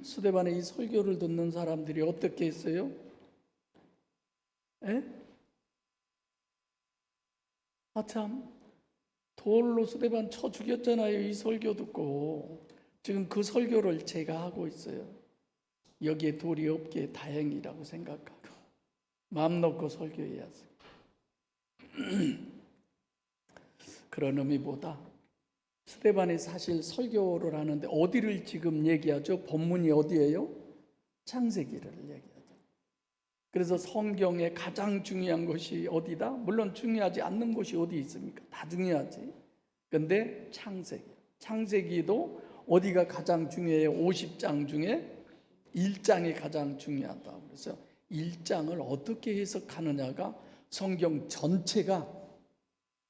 스데반의 이 설교를 듣는 사람들이 어떻게 했어요? 에? 참, 돌로 스데반 쳐 죽였잖아요. 이 설교 듣고. 지금 그 설교를 제가 하고 있어요. 여기에 돌이 없기에 다행이라고 생각하고 마음 놓고 설교해야지. 그런 의미보다 스데반이 사실 설교를 하는데 어디를 지금 얘기하죠? 본문이 어디예요? 창세기를 얘기하죠. 그래서 성경에 가장 중요한 것이 어디다? 물론 중요하지 않는 것이 어디 있습니까? 다 중요하지. 근데 창세기도 어디가 가장 중요해요? 50장 중에 1장이 가장 중요하다. 그래서 1장을 어떻게 해석하느냐가 성경 전체가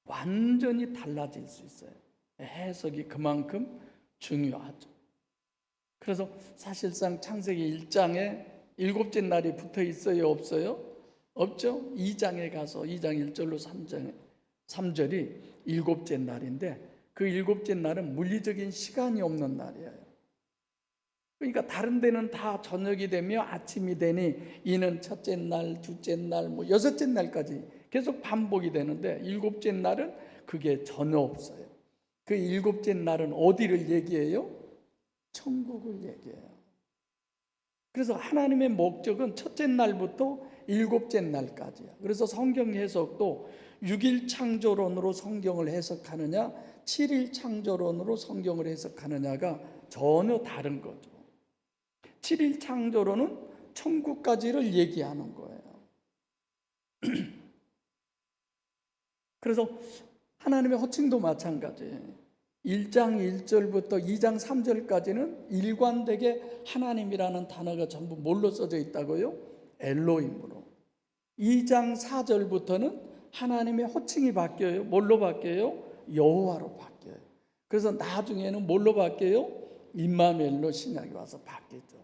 완전히 달라질 수 있어요. 해석이 그만큼 중요하죠. 그래서 사실상 창세기 1장에 일곱째 날이 붙어 있어요? 없어요? 없죠? 2장에 가서 2장 1절로 3절이 일곱째 날인데 그 일곱째 날은 물리적인 시간이 없는 날이에요. 그러니까 다른 데는 다 저녁이 되며 아침이 되니 이는 첫째 날, 둘째 날, 여섯째 날까지 계속 반복이 되는데 일곱째 날은 그게 전혀 없어요. 그 일곱째 날은 어디를 얘기해요? 천국을 얘기해요. 그래서 하나님의 목적은 첫째 날부터 일곱째 날까지야. 그래서 성경 해석도 6일 창조론으로 성경을 해석하느냐 7일 창조론으로 성경을 해석하느냐가 전혀 다른 거죠. 7일 창조론은 천국까지를 얘기하는 거예요. 그래서 하나님의 호칭도 마찬가지예요. 1장 1절부터 2장 3절까지는 일관되게 하나님이라는 단어가 전부 뭘로 써져 있다고요? 엘로힘으로. 2장 4절부터는 하나님의 호칭이 바뀌어요. 뭘로 바뀌어요? 여호와로 바뀌어요. 그래서 나중에는 뭘로 바뀌어요? 임마누엘로 신약이 와서 바뀌죠.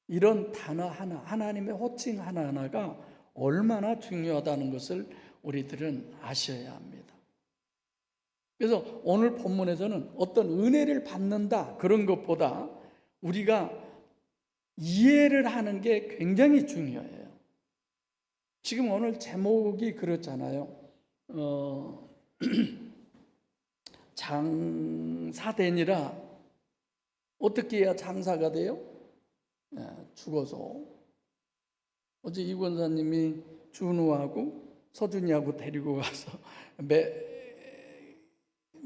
이런 단어 하나, 하나님의 호칭 하나하나가 얼마나 중요하다는 것을 우리들은 아셔야 합니다. 그래서 오늘 본문에서는 어떤 은혜를 받는다 그런 것보다 우리가 이해를 하는 게 굉장히 중요해요. 지금 오늘 제목이 그렇잖아요. 장사되니라. 어떻게 해야 장사가 돼요? 죽어서. 어제 이 권사님이 준우하고 서준이하고 데리고 가서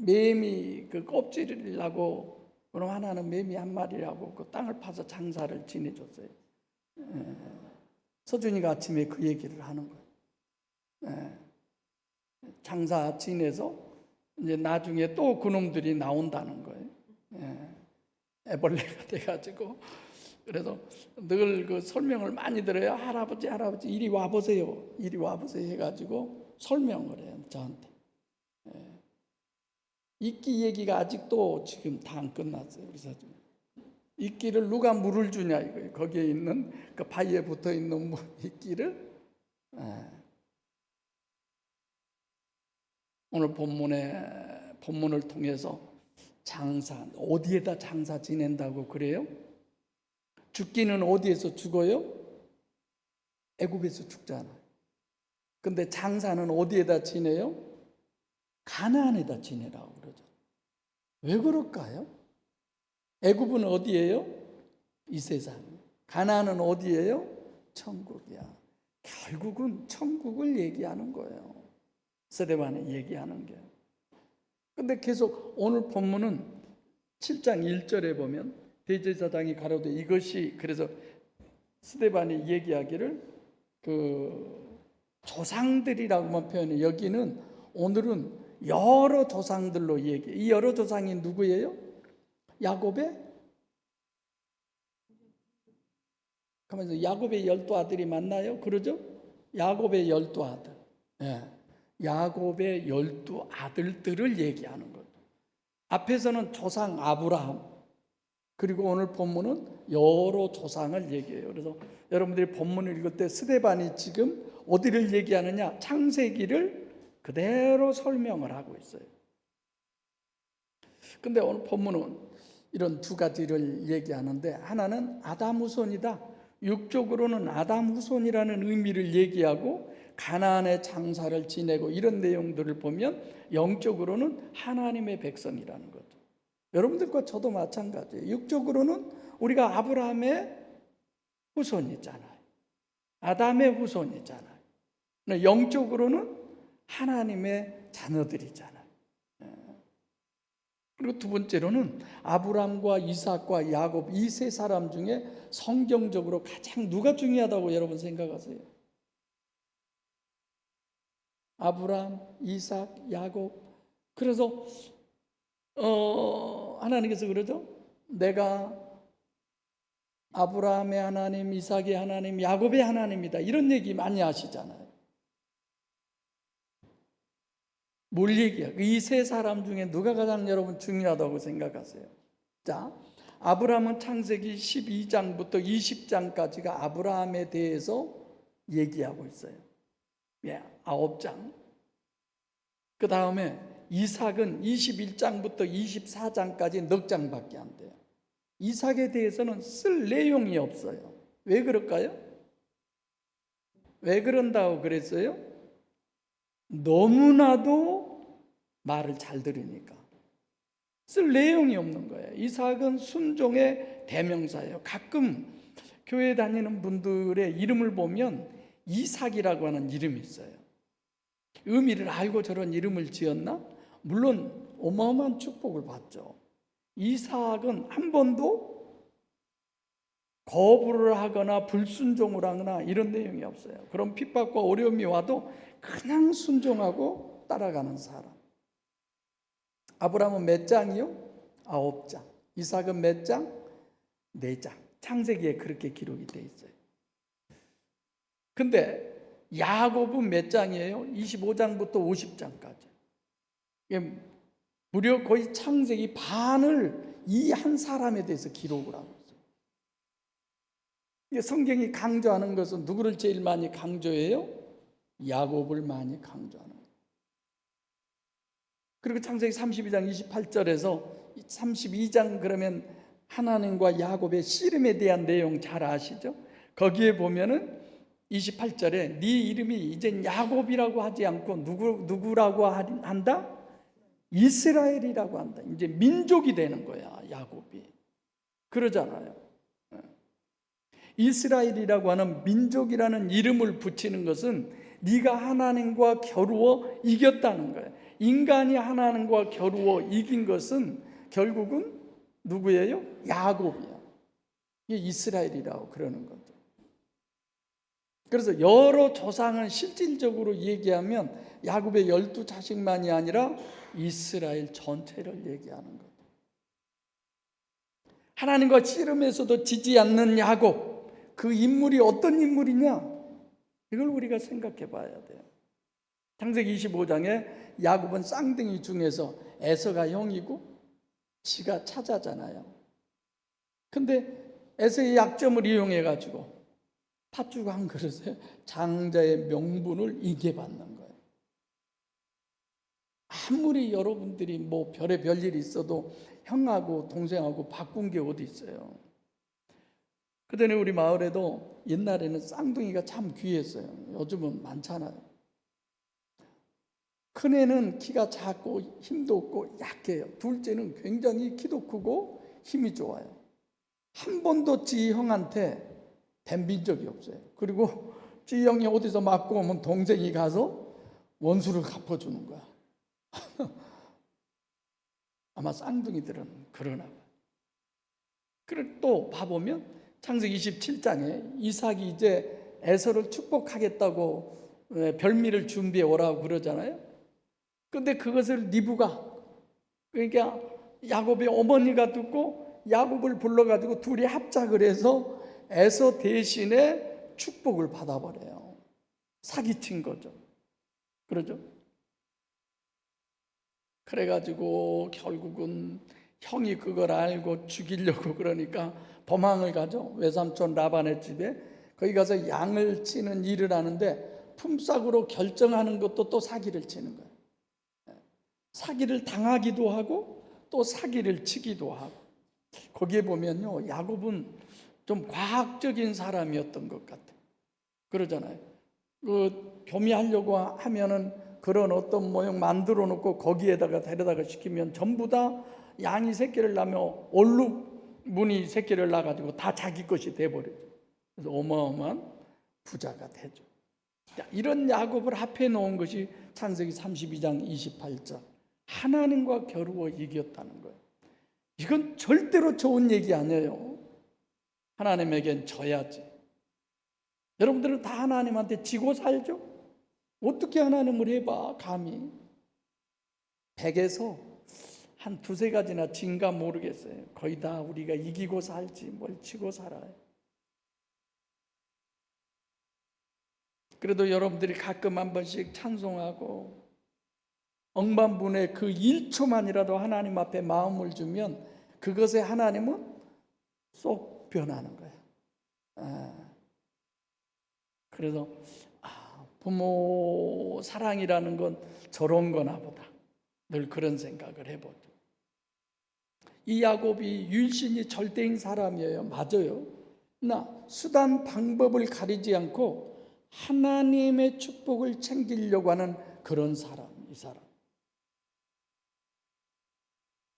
매미 그 껍질이라고, 그럼 하나는 매미 한 마리라고 그 땅을 파서 장사를 지내줬어요. 서준이가 아침에 그 얘기를 하는 거예요. 장사 지내서 이제 나중에 또 그놈들이 나온다는 거예요. 애벌레가 돼가지고. 그래서 늘 그 설명을 많이 들어요. 할아버지 이리 와보세요. 이리 와보세요 해가지고 설명을 해요 저한테. 이끼 얘기가 아직도 지금 다 안 끝났어요. 그래서 이끼를 누가 물을 주냐 이거예요. 거기에 있는 그 바위에 붙어 있는 이끼를. 오늘 본문을 통해서 장사, 어디에다 장사 지낸다고 그래요? 죽기는 어디에서 죽어요? 애굽에서 죽잖아요. 근데 장사는 어디에다 지내요? 가나안에다 지내라고 그러죠. 왜 그럴까요? 애굽은 어디예요? 이 세상. 가나안은 어디예요? 천국이야. 결국은 천국을 얘기하는 거예요. 스데반이 얘기하는 게. 근데 계속 오늘 본문은 7장 1절에 보면 대제사장이 가로되 이것이, 그래서 스데반이 얘기하기를 그 조상들이라고만 표현해. 여기는 오늘은 여러 조상들로 얘기해. 이 여러 조상이 누구예요? 야곱의? 가만히 야곱의 12아들이 맞나요? 그러죠? 야곱의 12아들. 야곱의 12아들들을 얘기하는 거예요. 앞에서는 조상 아브라함, 그리고 오늘 본문은 여러 조상을 얘기해요. 그래서 여러분들이 본문을 읽을 때 스데반이 지금 어디를 얘기하느냐? 창세기를 그대로 설명을 하고 있어요. 근데 오늘 본문은 이런 두 가지를 얘기하는데, 하나는 아담 후손이다. 육적으로는 아담 후손이라는 의미를 얘기하고 가나안의 장사를 지내고 이런 내용들을 보면 영적으로는 하나님의 백성이라는 거죠. 여러분들과 저도 마찬가지예요. 육적으로는 우리가 아브라함의 후손이잖아요. 아담의 후손이잖아요. 영적으로는 하나님의 자녀들이잖아요. 그리고 두 번째로는 아브라함과 이삭과 야곱, 이 세 사람 중에 성경적으로 가장 누가 중요하다고 여러분 생각하세요? 아브라함, 이삭, 야곱. 그래서 하나님께서 그러죠. 내가 아브라함의 하나님, 이삭의 하나님, 야곱의 하나님이다. 이런 얘기 많이 하시잖아요. 뭘 얘기해요? 이 세 사람 중에 누가 가장 여러분 중요하다고 생각하세요? 자, 아브라함은 창세기 12장부터 20장까지가 아브라함에 대해서 얘기하고 있어요. 9장. 그 다음에 이삭은 21장부터 24장까지 넉 장밖에 안 돼요. 이삭에 대해서는 쓸 내용이 없어요. 왜 그럴까요? 왜 그런다고 그랬어요? 너무나도 말을 잘 들으니까 쓸 내용이 없는 거예요. 이삭은 순종의 대명사예요. 가끔 교회 다니는 분들의 이름을 보면 이삭이라고 하는 이름이 있어요. 의미를 알고 저런 이름을 지었나? 물론 어마어마한 축복을 받죠. 이삭은 한 번도 거부를 하거나 불순종을 하거나 이런 내용이 없어요. 그런 핍박과 어려움이 와도 그냥 순종하고 따라가는 사람. 아브라함은 몇 장이요? 9장. 이삭은 몇 장? 4장. 창세기에 그렇게 기록이 돼 있어요. 근데 야곱은 몇 장이에요? 25장부터 50장까지. 무려 거의 창세기 반을 이 한 사람에 대해서 기록을 하고 있어요. 성경이 강조하는 것은 누구를 제일 많이 강조해요? 야곱을 많이 강조하는 거예요. 그리고 창세기 32장 28절에서 32장 그러면 하나님과 야곱의 씨름에 대한 내용 잘 아시죠? 거기에 보면은 28절에 네 이름이 이젠 야곱이라고 하지 않고 누구라고 한다? 이스라엘이라고 한다. 이제 민족이 되는 거야, 야곱이. 그러잖아요. 이스라엘이라고 하는 민족이라는 이름을 붙이는 것은 네가 하나님과 겨루어 이겼다는 거예요. 인간이 하나님과 겨루어 이긴 것은 결국은 누구예요? 야곱이야. 이게 이스라엘이라고 그러는 거죠. 그래서 여러 조상을 실질적으로 얘기하면 야곱의 12자식만이 아니라 이스라엘 전체를 얘기하는 거예요. 하나님과 씨름에서도 지지 않는 야곱, 그 인물이 어떤 인물이냐? 이걸 우리가 생각해 봐야 돼요. 창세기 25장에 야곱은 쌍둥이 중에서 에서가 형이고 지가 차자잖아요. 근데 에서의 약점을 이용해 가지고 팥죽 한 그릇에 장자의 명분을 이겨받는 거예요. 아무리 여러분들이 뭐 별의 일이 있어도 형하고 동생하고 바꾼 게 어디 있어요. 그전에 우리 마을에도 옛날에는 쌍둥이가 참 귀했어요. 요즘은 많잖아요. 큰애는 키가 작고 힘도 없고 약해요. 둘째는 굉장히 키도 크고 힘이 좋아요. 한 번도 지 형한테 덤빈 적이 없어요. 그리고 지 형이 어디서 맞고 오면 동생이 가서 원수를 갚아주는 거야. 아마 쌍둥이들은 그러나 봐요. 그리고 또 봐보면 창세기 27장에 이삭이 이제 에서를 축복하겠다고 별미를 준비해 오라고 그러잖아요. 근데 그것을 리브가, 그러니까 야곱의 어머니가 듣고 야곱을 불러가지고 둘이 합작을 해서 에서 대신에 축복을 받아버려요. 사기친 거죠. 그러죠? 그래가지고 결국은 형이 그걸 알고 죽이려고 그러니까 도망을 가죠. 외삼촌 라반의 집에. 거기 가서 양을 치는 일을 하는데 품삯으로 결정하는 것도 또 사기를 치는 거예요. 사기를 당하기도 하고 또 사기를 치기도 하고. 거기에 보면요, 야곱은 좀 과학적인 사람이었던 것 같아요. 그러잖아요. 그 교미하려고 하면은 그런 어떤 모형 만들어 놓고 거기에다가 데려다가 시키면 전부 다 양이 새끼를 낳으면 얼룩무늬 새끼를 낳아가지고 다 자기 것이 돼버려요. 그래서 어마어마한 부자가 되죠. 자, 이런 야곱을 합해 놓은 것이 창세기 32장 28절. 하나님과 겨루어 이겼다는 거예요. 이건 절대로 좋은 얘기 아니에요. 하나님에겐 져야지. 여러분들은 다 하나님한테 지고 살죠? 어떻게 하나님을 해봐, 감히. 100에서 한 두세 가지나 진가 모르겠어요. 거의 다 우리가 이기고 살지 뭘 지고 살아요. 그래도 여러분들이 가끔 한 번씩 찬송하고 억만분의 그 1초만이라도 하나님 앞에 마음을 주면 그것에 하나님은 쏙 변하는 거예요. 그래서 부모 사랑이라는 건 저런 거나 보다 늘 그런 생각을 해보죠. 이 야곱이 율신이 절대인 사람이에요. 맞아요. 그러나 수단 방법을 가리지 않고 하나님의 축복을 챙기려고 하는 그런 사람, 이 사람.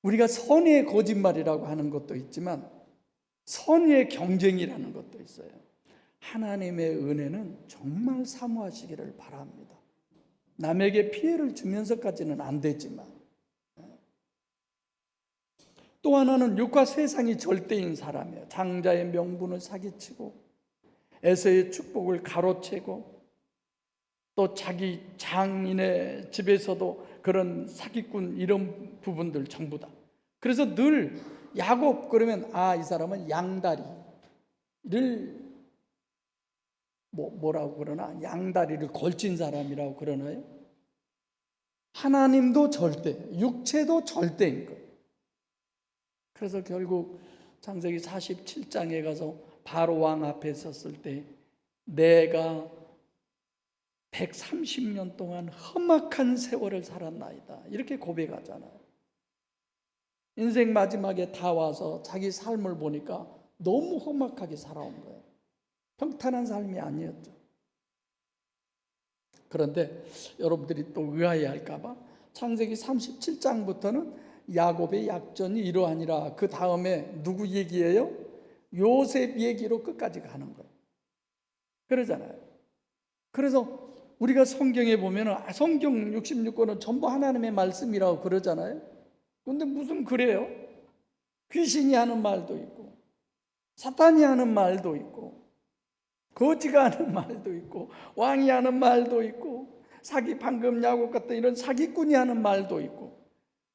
우리가 선의의 거짓말이라고 하는 것도 있지만 선의의 경쟁이라는 것도 있어요. 하나님의 은혜는 정말 사모하시기를 바랍니다. 남에게 피해를 주면서까지는 안 되지만. 또 하나는 육과 세상이 절대인 사람이에요. 장자의 명분을 사기치고 에서의 축복을 가로채고 또 자기 장인의 집에서도 그런 사기꾼 이런 부분들 전부 다. 그래서 늘 야곱 그러면 이 사람은 양다리를 뭐라고 그러나 양다리를 걸친 사람이라고 그러나요? 하나님도 절대, 육체도 절대인 거예요. 그래서 결국 창세기 47장에 가서 바로 왕 앞에 섰을 때 내가 130년 동안 험악한 세월을 살았나이다 이렇게 고백하잖아요. 인생 마지막에 다 와서 자기 삶을 보니까 너무 험악하게 살아온 거예요. 평탄한 삶이 아니었죠. 그런데 여러분들이 또 의아해할까 봐 창세기 37장부터는 야곱의 약전이 이러하니라. 그 다음에 누구 얘기예요? 요셉 얘기로 끝까지 가는 거예요. 그러잖아요. 그래서 우리가 성경에 보면 성경 66권은 전부 하나님의 말씀이라고 그러잖아요. 그런데 무슨 그래요? 귀신이 하는 말도 있고 사탄이 하는 말도 있고 거지가 하는 말도 있고 왕이 하는 말도 있고 사기 방금 야곱 같은 이런 사기꾼이 하는 말도 있고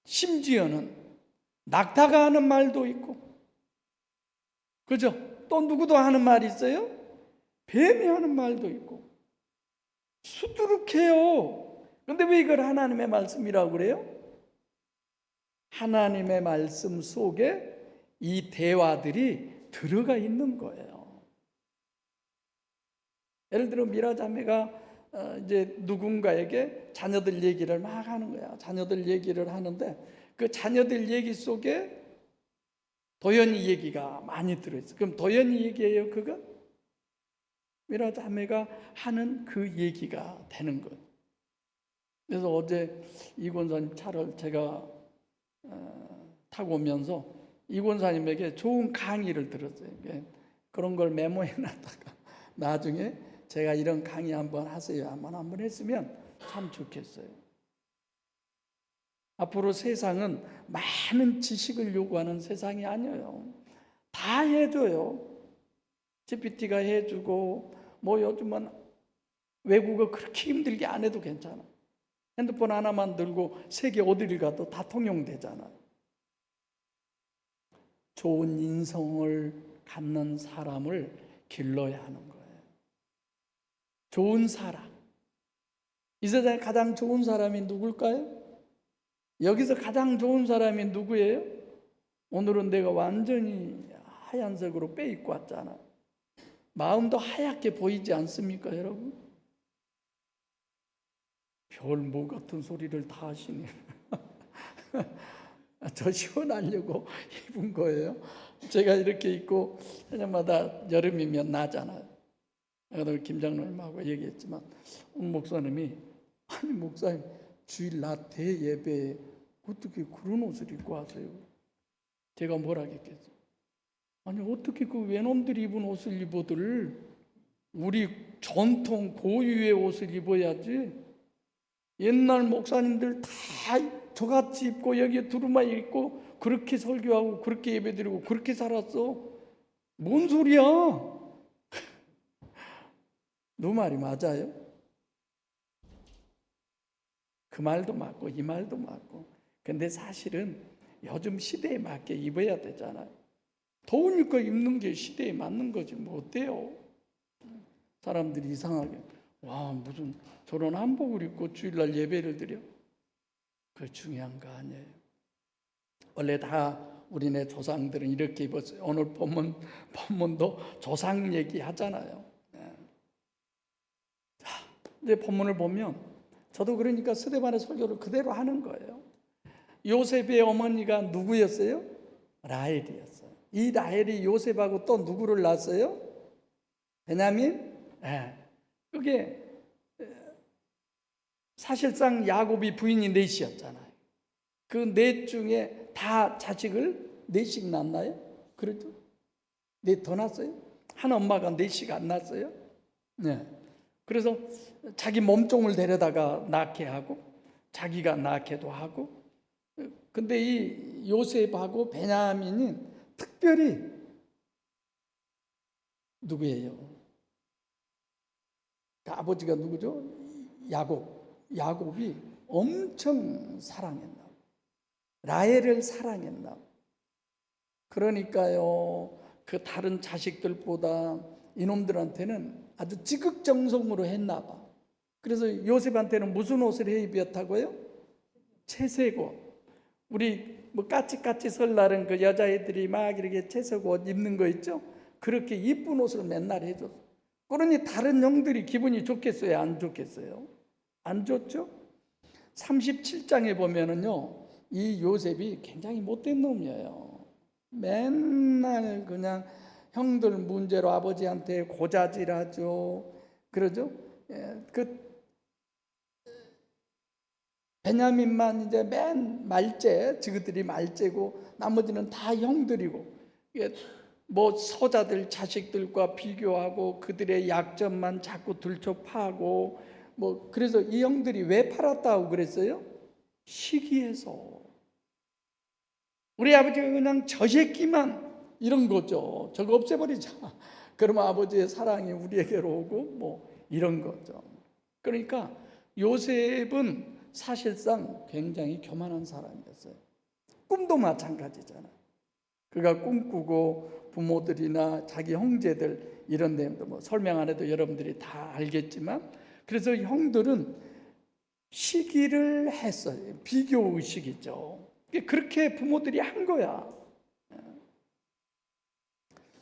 심지어는 낙타가 하는 말도 있고 그죠? 또 누구도 하는 말이 있어요? 뱀이 하는 말도 있고 수두룩해요. 그런데 왜 이걸 하나님의 말씀이라고 그래요? 하나님의 말씀 속에 이 대화들이 들어가 있는 거예요. 예를 들어 미라 자매가 이제 누군가에게 자녀들 얘기를 막 하는 거야. 자녀들 얘기를 하는데 그 자녀들 얘기 속에 도연이 얘기가 많이 들어있어. 그럼 도연이 얘기예요, 그거? 미라 자매가 하는 그 얘기가 되는 거예요. 그래서 어제 이 권사님 차를 제가 타고 오면서 이 권사님에게 좋은 강의를 들었어요. 그런 걸 메모해 놨다가 나중에 제가 이런 강의 한번 하세요. 한번 했으면 참 좋겠어요. 앞으로 세상은 많은 지식을 요구하는 세상이 아니에요. 다 해줘요. GPT가 해주고 뭐 요즘은 외국어 그렇게 힘들게 안 해도 괜찮아. 핸드폰 하나만 들고 세계 어디를 가도 다 통용되잖아. 좋은 인성을 갖는 사람을 길러야 하는 거예요. 좋은 사람. 이 세상에 가장 좋은 사람이 누굴까요? 여기서 가장 좋은 사람이 누구예요? 오늘은 내가 완전히 하얀색으로 빼입고 왔잖아. 마음도 하얗게 보이지 않습니까, 여러분? 별뭐 같은 소리를 다 하시네. 저 시원하려고 입은 거예요. 제가 이렇게 입고 해마다 여름이면 나잖아요. 내가 김 장로님하고 얘기했지만 목사님이 아니 목사님 주일 낮 대예배에 어떻게 그런 옷을 입고 하세요? 제가 뭐라 했겠어요? 아니 어떻게 그 외놈들이 입은 옷을 입어들 우리 전통 고유의 옷을 입어야지. 옛날 목사님들 다 저같이 입고 여기에 두루마 입고 그렇게 설교하고 그렇게 예배드리고 그렇게 살았어. 뭔 소리야? 너 말이 맞아요? 그 말도 맞고 이 말도 맞고. 근데 사실은 요즘 시대에 맞게 입어야 되잖아요. 더우니까 입는 게 시대에 맞는 거지 뭐 어때요? 사람들이 이상하게 와 무슨 저런 한복을 입고 주일날 예배를 드려? 그게 중요한 거 아니에요. 원래 다 우리네 조상들은 이렇게 입었어요. 오늘 본문도 조상 얘기하잖아요. 자, 이제 본문을 보면 저도 그러니까 스데반의 설교를 그대로 하는 거예요. 요셉의 어머니가 누구였어요? 라헬이었어요. 이 라헬이 요셉하고 또 누구를 낳았어요? 베냐민? 그게 사실상 야곱이 부인이 넷이었잖아요. 그 넷 중에 다 자식을 넷씩 낳나요? 그렇죠? 넷 더 낳았어요? 한 엄마가 넷씩 안 낳았어요? 네. 그래서 자기 몸종을 데려다가 낳게 하고 자기가 낳기도 하고. 근데 이 요셉하고 베냐민은 특별히 누구예요? 그 아버지가 누구죠? 야곱이 엄청 사랑했나? 라헬을 사랑했나? 그러니까요, 그 다른 자식들보다 이놈들한테는 아주 지극정성으로 했나 봐. 그래서 요셉한테는 무슨 옷을 해 입혔다고요? 채색 옷. 우리 뭐 까치까치 설날은 그 여자애들이 막 이렇게 채색 옷 입는 거 있죠? 그렇게 이쁜 옷을 맨날 해줬어. 그러니 다른 형들이 기분이 좋겠어요? 안 좋겠어요? 안 좋죠? 37장에 보면은요, 이 요셉이 굉장히 못된 놈이에요. 맨날 그냥 형들 문제로 아버지한테 고자질하죠. 그러죠? 그 베냐민만 이제 맨 말째, 지그들이 말째고 나머지는 다 형들이고, 뭐 서자들 자식들과 비교하고 그들의 약점만 자꾸 들춰파고 뭐 그래서 이 형들이 왜 팔았다고 그랬어요? 시기해서. 우리 아버지가 그냥 저 새끼만 이런 거죠. 저거 없애버리자. 그러면 아버지의 사랑이 우리에게로 오고 뭐 이런 거죠. 그러니까 요셉은 사실상 굉장히 교만한 사람이었어요. 꿈도 마찬가지잖아요. 그가 꿈꾸고 부모들이나 자기 형제들 이런 데도 뭐 설명 안 해도 여러분들이 다 알겠지만, 그래서 형들은 시기를 했어요. 비교 의식이죠. 그렇게 부모들이 한 거야.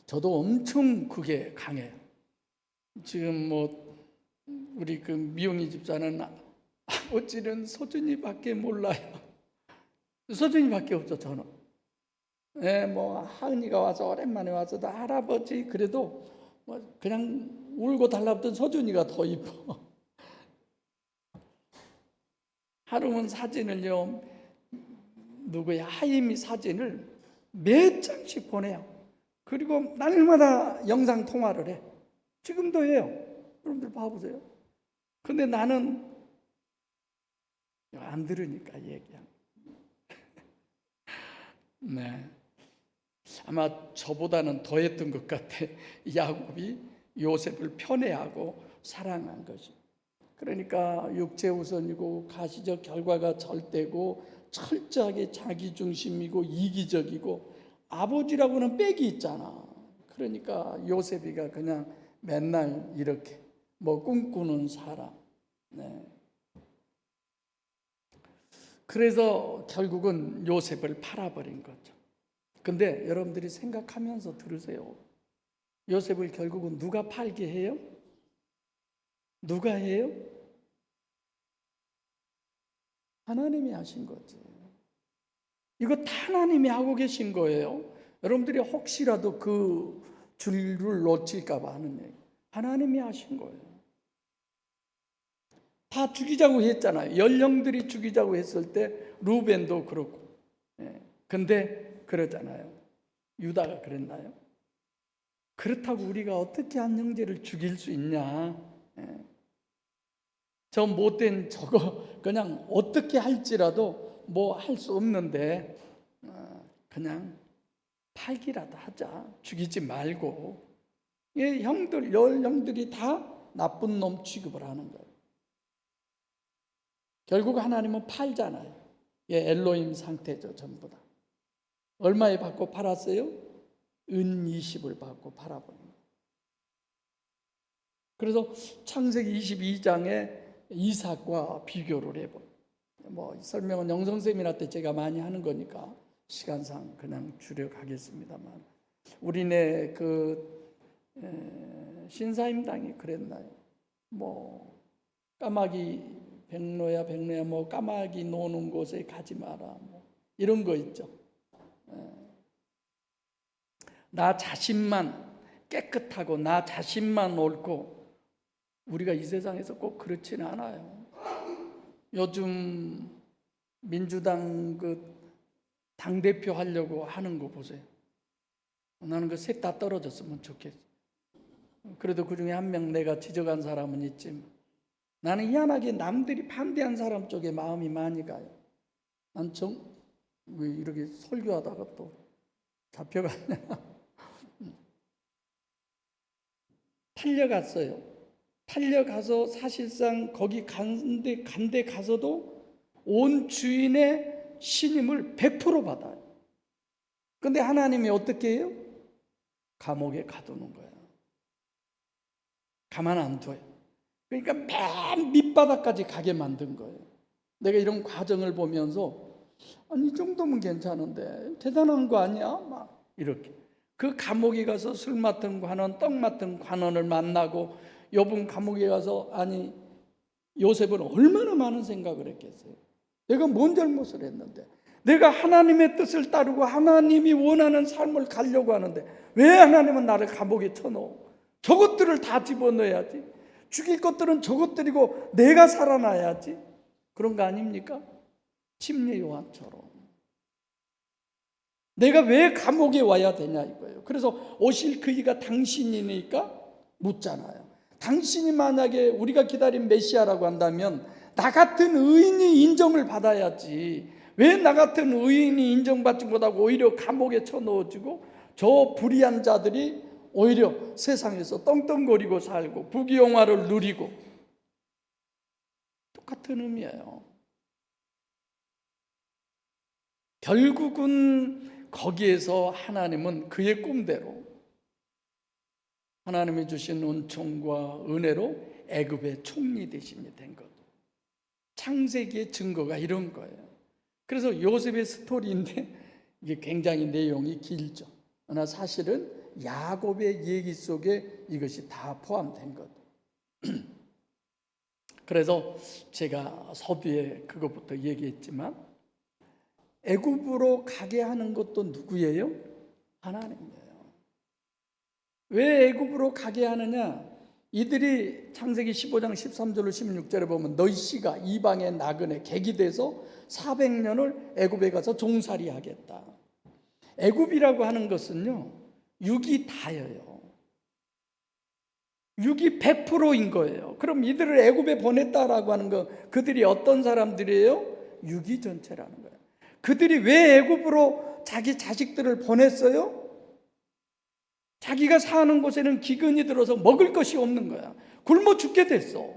저도 엄청 그게 강해요. 지금 뭐 우리 그 미용이 집사는 아버지는 서준이밖에 몰라요. 서준이밖에 없죠 저는. 뭐 하은이가 와서 오랜만에 와서 나 할아버지 그래도 뭐 그냥 울고 달라붙던 서준이가 더 이뻐. 하루는 사진을요, 누구야 하임이 사진을 몇 장씩 보내요. 그리고 날마다 영상 통화를 해. 지금도 해요. 여러분들 봐보세요. 근데 나는 안 들으니까 얘기한. 네. 아마 저보다는 더 했던 것 같아. 야곱이 요셉을 편애하고 사랑한 것이. 그러니까 육체 우선이고 가시적 결과가 절대고 철저하게 자기중심이고 이기적이고 아버지라고는 빽이 있잖아. 그러니까 요셉이가 그냥 맨날 이렇게 뭐 꿈꾸는 사람. 네. 그래서 결국은 요셉을 팔아버린 거죠. 근데 여러분들이 생각하면서 들으세요. 요셉을 결국은 누가 팔게 해요? 누가 해요? 하나님이 하신 거지. 이거 다 하나님이 하고 계신 거예요. 여러분들이 혹시라도 그 줄을 놓칠까 봐 하는 얘기. 하나님이 하신 거예요. 다 죽이자고 했잖아요. 열령들이 죽이자고 했을 때 루벤도 그렇고. 근데 그러잖아요. 유다가 그랬나요? 그렇다고 우리가 어떻게 한 형제를 죽일 수 있냐? 저 못된 저거 그냥 어떻게 할지라도 뭐 할 수 없는데 그냥 팔기라도 하자. 죽이지 말고. 형들이 다 나쁜 놈 취급을 하는 거예요. 결국 하나님은 팔잖아요. 엘로힘 상태죠, 전부 다. 얼마에 받고 팔았어요? 은 20을 받고 팔아버린 거예요. 그래서 창세기 22장에 이삭과 비교를 해봐요. 뭐 설명은 영성쌤이한테 제가 많이 하는 거니까 시간상 그냥 줄여가겠습니다만, 우리네 신사임당이 그랬나요? 뭐 까마귀 백로야 뭐 까마귀 노는 곳에 가지 마라, 뭐 이런 거 있죠. 나 자신만 깨끗하고 나 자신만 옳고, 우리가 이 세상에서 꼭 그렇지는 않아요. 요즘 민주당 당대표 하려고 하는 거 보세요. 나는 그 셋 다 떨어졌으면 좋겠어. 그래도 그 중에 한 명 내가 지적한 사람은 있지만, 나는 희한하게 남들이 반대한 사람 쪽에 마음이 많이 가요. 난 왜 이렇게 설교하다가 또 잡혀갔냐. 팔려갔어요. 팔려가서 사실상 거기 간데 가서도 온 주인의 신임을 100% 받아요. 근데 하나님이 어떻게 해요? 감옥에 가두는 거예요. 가만 안 둬요. 그러니까 맨 밑바닥까지 가게 만든 거예요. 내가 이런 과정을 보면서 아니 이 정도면 괜찮은데 대단한 거 아니야? 막 이렇게. 그 감옥에 가서 술 맡은 관원, 떡 맡은 관원을 만나고, 욥은 감옥에 가서 아니 요셉은 얼마나 많은 생각을 했겠어요. 내가 뭔 잘못을 했는데, 내가 하나님의 뜻을 따르고 하나님이 원하는 삶을 가려고 하는데 왜 하나님은 나를 감옥에 쳐넣어? 저것들을 다 집어넣어야지. 죽일 것들은 저것들이고 내가 살아나야지. 그런 거 아닙니까? 침례 요한처럼. 내가 왜 감옥에 와야 되냐 이거예요. 그래서 오실 그이가 당신이니까 묻잖아요. 당신이 만약에 우리가 기다린 메시아라고 한다면 나 같은 의인이 인정을 받아야지. 왜 나 같은 의인이 인정받지 못하고 오히려 감옥에 쳐넣어지고 저 불의한 자들이 오히려 세상에서 떵떵거리고 살고 부귀영화를 누리고. 똑같은 의미예요. 결국은 거기에서 하나님은 그의 꿈대로 하나님이 주신 은총과 은혜로 애굽의 총리 대신이 된 것. 창세기의 증거가 이런 거예요. 그래서 요셉의 스토리인데 이게 굉장히 내용이 길죠. 그러나 사실은 야곱의 얘기 속에 이것이 다 포함된 것. 그래서 제가 서두에 그것부터 얘기했지만, 애굽으로 가게 하는 것도 누구예요? 하나님이에요. 왜 애굽으로 가게 하느냐? 이들이 창세기 15장 13절로 16절에 보면 너희 씨가 이방의 나그네 객이 돼서 400년을 애굽에 가서 종살이 하겠다. 애굽이라고 하는 것은요, 육이 다예요. 육이 100%인 거예요. 그럼 이들을 애굽에 보냈다라고 하는 거, 그들이 어떤 사람들이에요? 육이 전체라는 거예요. 그들이 왜 애굽으로 자기 자식들을 보냈어요? 자기가 사는 곳에는 기근이 들어서 먹을 것이 없는 거야. 굶어 죽게 됐어.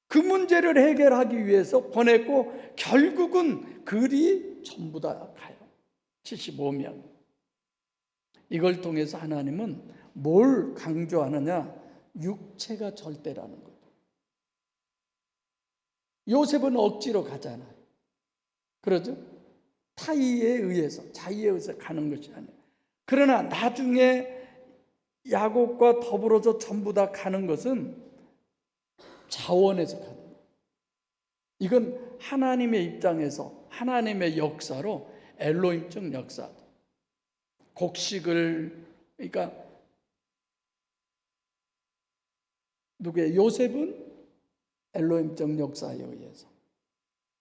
그 문제를 해결하기 위해서 보냈고, 결국은 그들이 전부 다 가요. 75명. 이걸 통해서 하나님은 뭘 강조하느냐? 육체가 절대라는 거죠. 요셉은 억지로 가잖아요. 그러죠? 타의에 의해서, 자의에 의해서 가는 것이 아니에요. 그러나 나중에 야곱과 더불어서 전부 다 가는 것은 자원에서 가는 거예요. 이건 하나님의 입장에서 하나님의 역사로 엘로힘적 역사. 곡식을, 그러니까 누구의 요셉은 엘로힘적 역사에 의해서,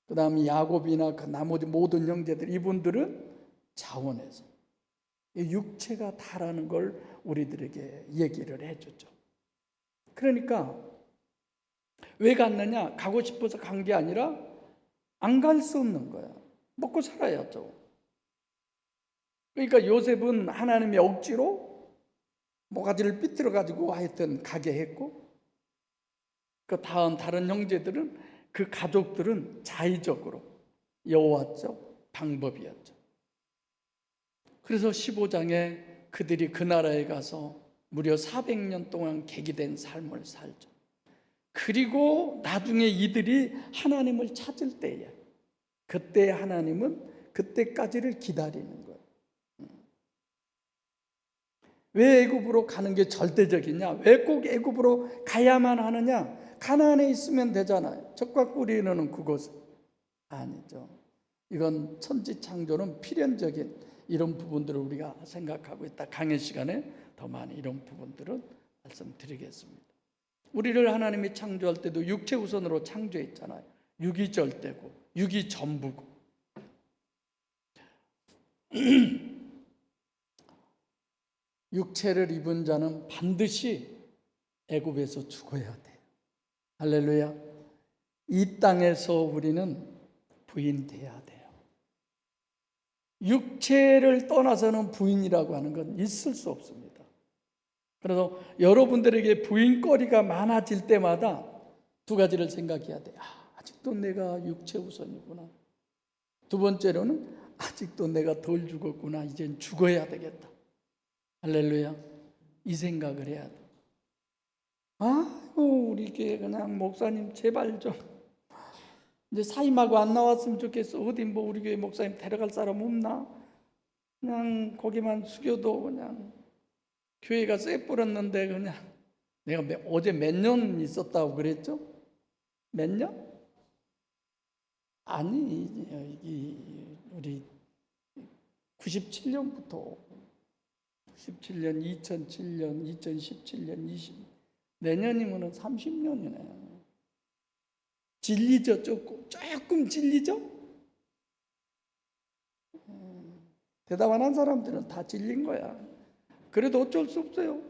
그 다음에 야곱이나 그 나머지 모든 형제들, 이분들은 자원에서, 육체가 다라는 걸 우리들에게 얘기를 해주죠. 그러니까 왜 갔느냐? 가고 싶어서 간 게 아니라 안 갈 수 없는 거야. 먹고 살아야죠. 그러니까 요셉은 하나님의 억지로 모가지를 삐뚤어 가지고 하여튼 가게 했고, 그 다른 형제들은, 그 가족들은 자의적으로 여호와적 방법이었죠. 그래서 15장에 그들이 그 나라에 가서 무려 400년 동안 객이된 삶을 살죠. 그리고 나중에 이들이 하나님을 찾을 때에, 그때 하나님은 그때까지를 기다리는 거예요. 왜 애굽으로 가는 게 절대적이냐? 왜 꼭 애굽으로 가야만 하느냐? 가나안에 있으면 되잖아요. 적과 꿀이 흐르는 그곳. 아니죠. 이건 천지창조는 필연적인 이런 부분들을 우리가 생각하고 있다. 강의 시간에 더 많이 이런 부분들은 말씀드리겠습니다. 우리를 하나님이 창조할 때도 육체 우선으로 창조했잖아요. 육이 절대고 육이 전부고. 육체를 입은 자는 반드시 애굽에서 죽어야 돼요. 할렐루야. 이 땅에서 우리는 부인돼야 돼요. 육체를 떠나서는 부인이라고 하는 건 있을 수 없습니다. 그래서 여러분들에게 부인거리가 많아질 때마다 두 가지를 생각해야 돼요. 아직도 내가 육체 우선이구나. 두 번째로는 아직도 내가 덜 죽었구나. 이젠 죽어야 되겠다. 할렐루야. 이 생각을 해야 돼. 아이고, 우리 교회 그냥 목사님 제발 좀 이제 사임하고 안 나왔으면 좋겠어. 어디 뭐 우리 교회 목사님 데려갈 사람 없나? 그냥 거기만 숙여도 그냥 교회가 쎄 뿌렸는데, 그냥 내가 어제 몇 년 있었다고 그랬죠? 몇 년? 아니, 우리 97년부터 97년, 2007년, 2017년, 20 내년이면 30년이네. 질리죠? 조금 질리죠? 대답 안 한 사람들은 다 질린 거야. 그래도 어쩔 수 없어요.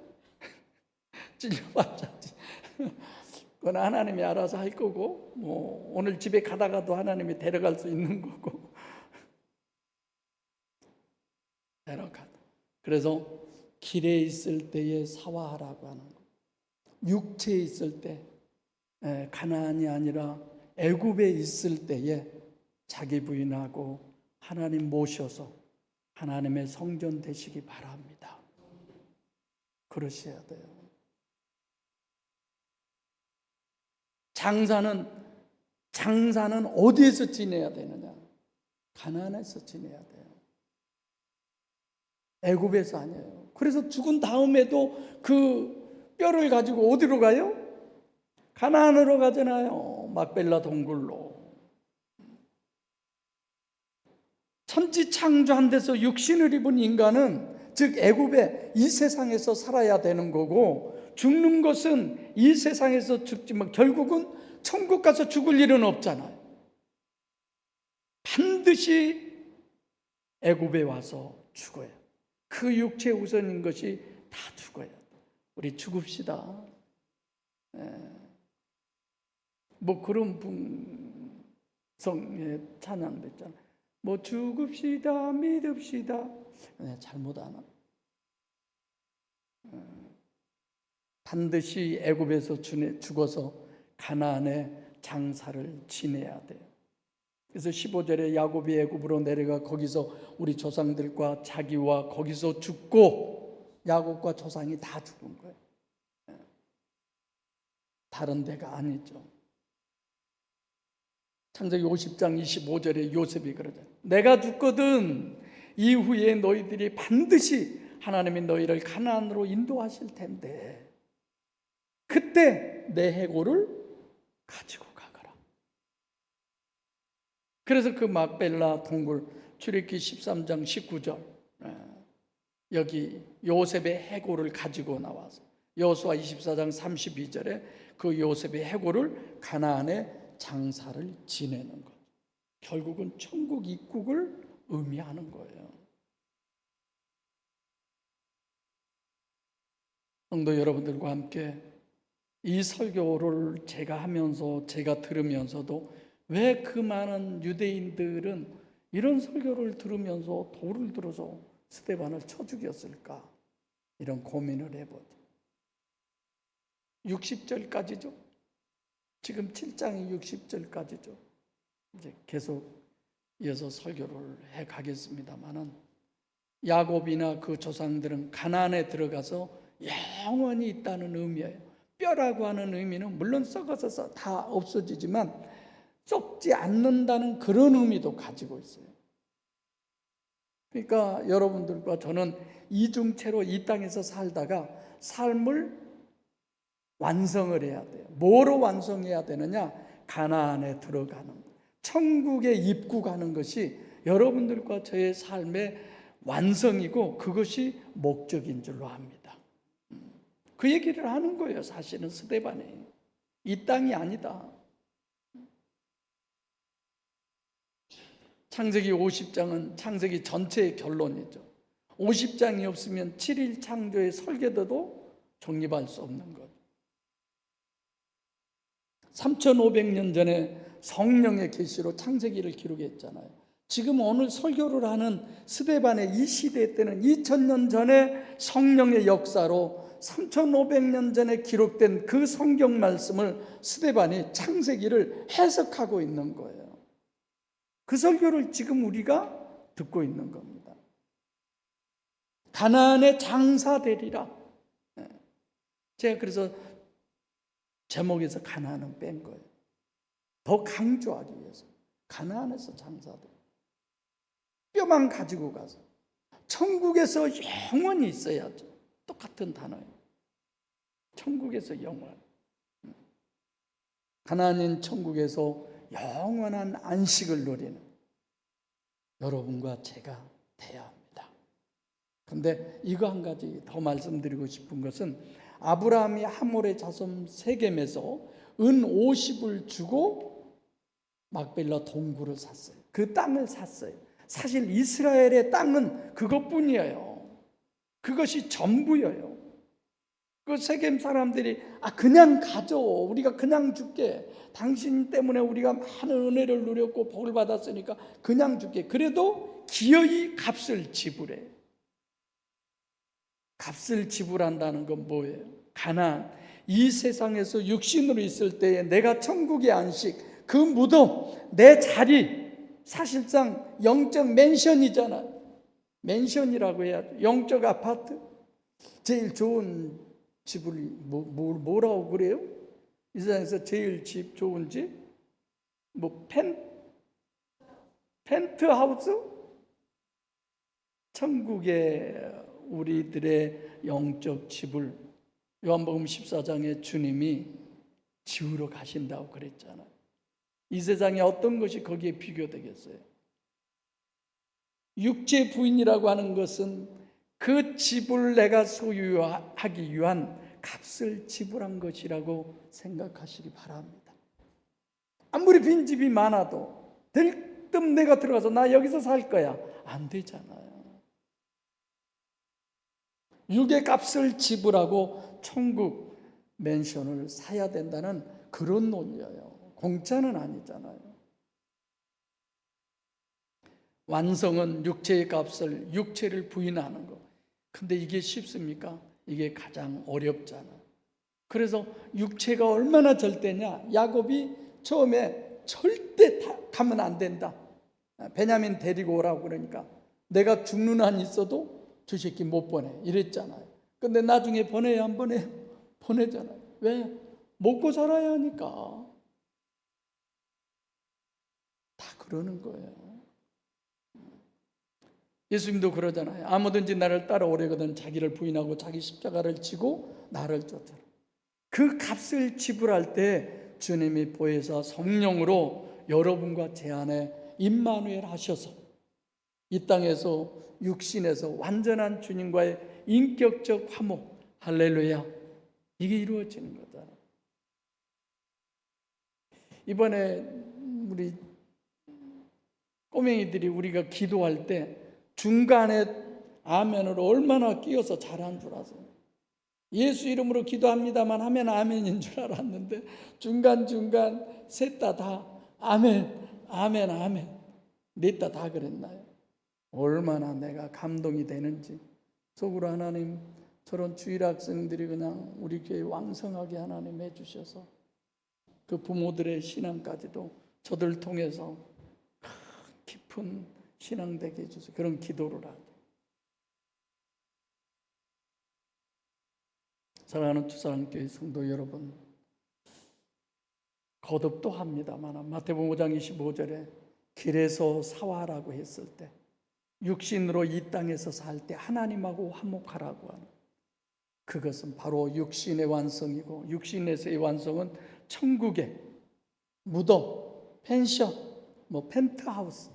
질려봤자지. 그건 하나님이 알아서 할 거고, 뭐 오늘 집에 가다가도 하나님이 데려갈 수 있는 거고. 데려가다. 그래서 길에 있을 때에 사화하라고 하는 거. 육체에 있을 때, 가나안이 아니라 애굽에 있을 때에 자기 부인하고 하나님 모셔서 하나님의 성전 되시기 바랍니다. 그러셔야 돼요. 장사는 어디에서 지내야 되느냐? 가나안에서 지내야 돼요. 애굽에서 아니에요. 그래서 죽은 다음에도 그 뼈를 가지고 어디로 가요? 가나안으로 가잖아요. 막벨라 동굴로. 천지 창조한 데서 육신을 입은 인간은, 즉 애굽에 이 세상에서 살아야 되는 거고, 죽는 것은 이 세상에서 죽지만 결국은 천국 가서 죽을 일은 없잖아요. 반드시 애굽에 와서 죽어요. 그 육체 우선인 것이 다 죽어요. 우리 죽읍시다. 뭐 그런 성의 찬양도 있잖아요. 뭐 죽읍시다, 믿읍시다. 잘못 하나? 반드시 애굽에서 죽어서 가나안에 장사를 지내야 돼요. 그래서 15절에 야곱이 애굽으로 내려가 거기서 우리 조상들과 자기와 거기서 죽고, 야곱과 조상이 다 죽은 거예요. 다른 데가 아니죠. 창세기 50장 25절에 요셉이 그러죠. 내가 죽거든 이후에 너희들이 반드시 하나님이 너희를 가나안으로 인도하실 텐데, 그때 내 해골을 가지고 가거라. 그래서 그 막벨라 동굴, 출애굽기 13장 19절 여기 요셉의 해골을 가지고 나와서 여호수아 24장 32절에 그 요셉의 해골을 가나안에 장사를 지내는 것. 결국은 천국 입국을 의미하는 거예요. 성도 여러분들과 함께 이 설교를 제가 하면서 제가 들으면서도 왜 그 많은 유대인들은 이런 설교를 들으면서 돌을 들어서 스데반을 쳐 죽였을까? 이런 고민을 해보죠. 60절까지죠. 지금 7장이 60절까지죠. 이제 계속 이어서 설교를 해 가겠습니다만은 야곱이나 그 조상들은 가나안에 들어가서 영원히 있다는 의미예요. 뼈라고 하는 의미는 물론 썩어서 다 없어지지만 썩지 않는다는 그런 의미도 가지고 있어요. 그러니까 여러분들과 저는 이중체로 이 땅에서 살다가 삶을 완성을 해야 돼요. 뭐로 완성해야 되느냐? 가나안에 들어가는, 천국에 입국하는 것이 여러분들과 저의 삶의 완성이고 그것이 목적인 줄로 압니다. 그 얘기를 하는 거예요. 사실은 스데반이 이 땅이 아니다. 창세기 50장은 창세기 전체의 결론이죠. 50장이 없으면 7일 창조의 설계도도 정립할 수 없는 것. 3500년 전에 성령의 계시로 창세기를 기록했잖아요. 지금 오늘 설교를 하는 스데반의 이 시대 때는 2000년 전에 성령의 역사로 3500년 전에 기록된 그 성경 말씀을 스데반이 창세기를 해석하고 있는 거예요. 그 설교를 지금 우리가 듣고 있는 겁니다. 가나안의 장사되리라. 제가 그래서 제목에서 가나안은 뺀 거예요. 더 강조하기 위해서. 가나안에서 장사돼. 뼈만 가지고 가서 천국에서 영원히 있어야죠. 똑같은 단어예요. 천국에서 영원. 가나안인 천국에서 영원한 안식을 누리는 여러분과 제가 돼야 합니다. 그런데 이거 한 가지 더 말씀드리고 싶은 것은 아브라함이 하몰의 자손 세겜에서 은 50을 주고 막벨라 동굴을 샀어요. 그 땅을 샀어요. 사실 이스라엘의 땅은 그것뿐이에요. 그것이 전부예요. 그 세겜 사람들이 그냥 가져. 우리가 그냥 줄게. 당신 때문에 우리가 많은 은혜를 누렸고 복을 받았으니까 그냥 줄게. 그래도 기어이 값을 지불해. 값을 지불한다는 건 뭐예요? 가나안. 이 세상에서 육신으로 있을 때에 내가 천국의 안식, 그 무덤, 내 자리, 사실상 영적 맨션이잖아요. 맨션이라고 해야죠. 영적 아파트. 제일 좋은 집을 뭐라고 그래요? 이 세상에서 제일 집 좋은 집? 뭐 펜트하우스? 천국의 우리들의 영적 집을 요한복음 14장에 주님이 지으러 가신다고 그랬잖아요. 이 세상에 어떤 것이 거기에 비교되겠어요? 육체 부인이라고 하는 것은 그 집을 내가 소유하기 위한 값을 지불한 것이라고 생각하시기 바랍니다. 아무리 빈집이 많아도 들뜸 내가 들어가서 나 여기서 살 거야. 안 되잖아요. 육의 값을 지불하고 천국 맨션을 사야 된다는 그런 논리예요. 공짜는 아니잖아요. 완성은 육체의 값을, 육체를 부인하는 것. 근데 이게 쉽습니까? 이게 가장 어렵잖아요. 그래서 육체가 얼마나 절대냐? 야곱이 처음에 절대 가면 안 된다. 베냐민 데리고 오라고 그러니까 내가 죽는 한 있어도 저 새끼 못 보내 이랬잖아요. 근데 나중에 보내야 안 보내요? 보내잖아요. 왜? 먹고 살아야 하니까. 다 그러는 거예요. 예수님도 그러잖아요. 아무든지 나를 따라오려거든 자기를 부인하고 자기 십자가를 지고 나를 쫓아라. 그 값을 지불할 때 주님이 보혜사 성령으로 여러분과 제 안에 임마누엘 하셔서 이 땅에서 육신에서 완전한 주님과의 인격적 화목, 할렐루야, 이게 이루어지는 거잖아. 이번에 우리 꼬맹이들이 우리가 기도할 때 중간에 아멘을 얼마나 끼워서 잘한 줄 아세요? 예수 이름으로 기도합니다만 하면 아멘인 줄 알았는데 중간중간 셋 다 아멘, 아멘, 아멘, 넷 다 그랬나요? 얼마나 내가 감동이 되는지. 속으로 하나님, 저런 주일 학생들이 그냥 우리 교회 왕성하게 하나님 해주셔서 그 부모들의 신앙까지도 저들 통해서 깊은 신앙 되게 해주세요. 그런 기도를 하죠. 사랑하는 주사랑교회 성도 여러분, 거듭도 합니다만 마태복음 5장 25절에 길에서 사와라고 했을 때 육신으로 이 땅에서 살 때 하나님하고 화목하라고 하는, 그것은 바로 육신의 완성이고, 육신에서의 완성은 천국의 무덤, 펜션, 펜트하우스,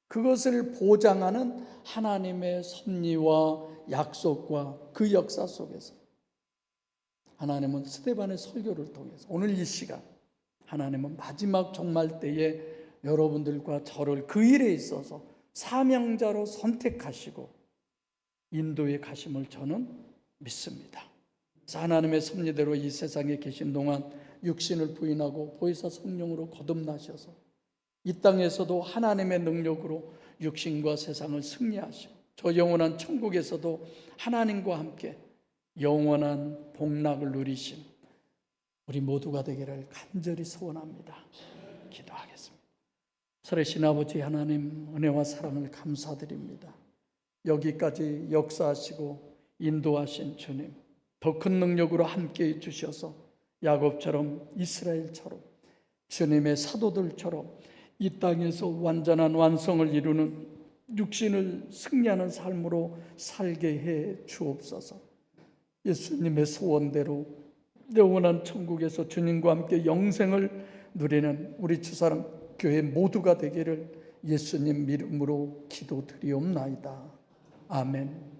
그것을 보장하는 하나님의 섭리와 약속과 그 역사 속에서 하나님은 스데반의 설교를 통해서 오늘 이 시간 하나님은 마지막 종말 때에 여러분들과 저를 그 일에 있어서 사명자로 선택하시고 인도에 가심을 저는 믿습니다. 하나님의 섭리대로 이 세상에 계신 동안 육신을 부인하고 보혜사 성령으로 거듭나셔서 이 땅에서도 하나님의 능력으로 육신과 세상을 승리하시고 저 영원한 천국에서도 하나님과 함께 영원한 복락을 누리신 우리 모두가 되기를 간절히 소원합니다. 기도하겠습니다. 살아계신 아버지 하나님, 은혜와 사랑을 감사드립니다. 여기까지 역사하시고 인도하신 주님, 더 큰 능력으로 함께해 주셔서 야곱처럼 이스라엘처럼 주님의 사도들처럼 이 땅에서 완전한 완성을 이루는 육신을 승리하는 삶으로 살게 해 주옵소서. 예수님의 소원대로 영원한 천국에서 주님과 함께 영생을 누리는 우리 주사람 교회 모두가 되기를 예수님 이름으로 기도드리옵나이다. 아멘.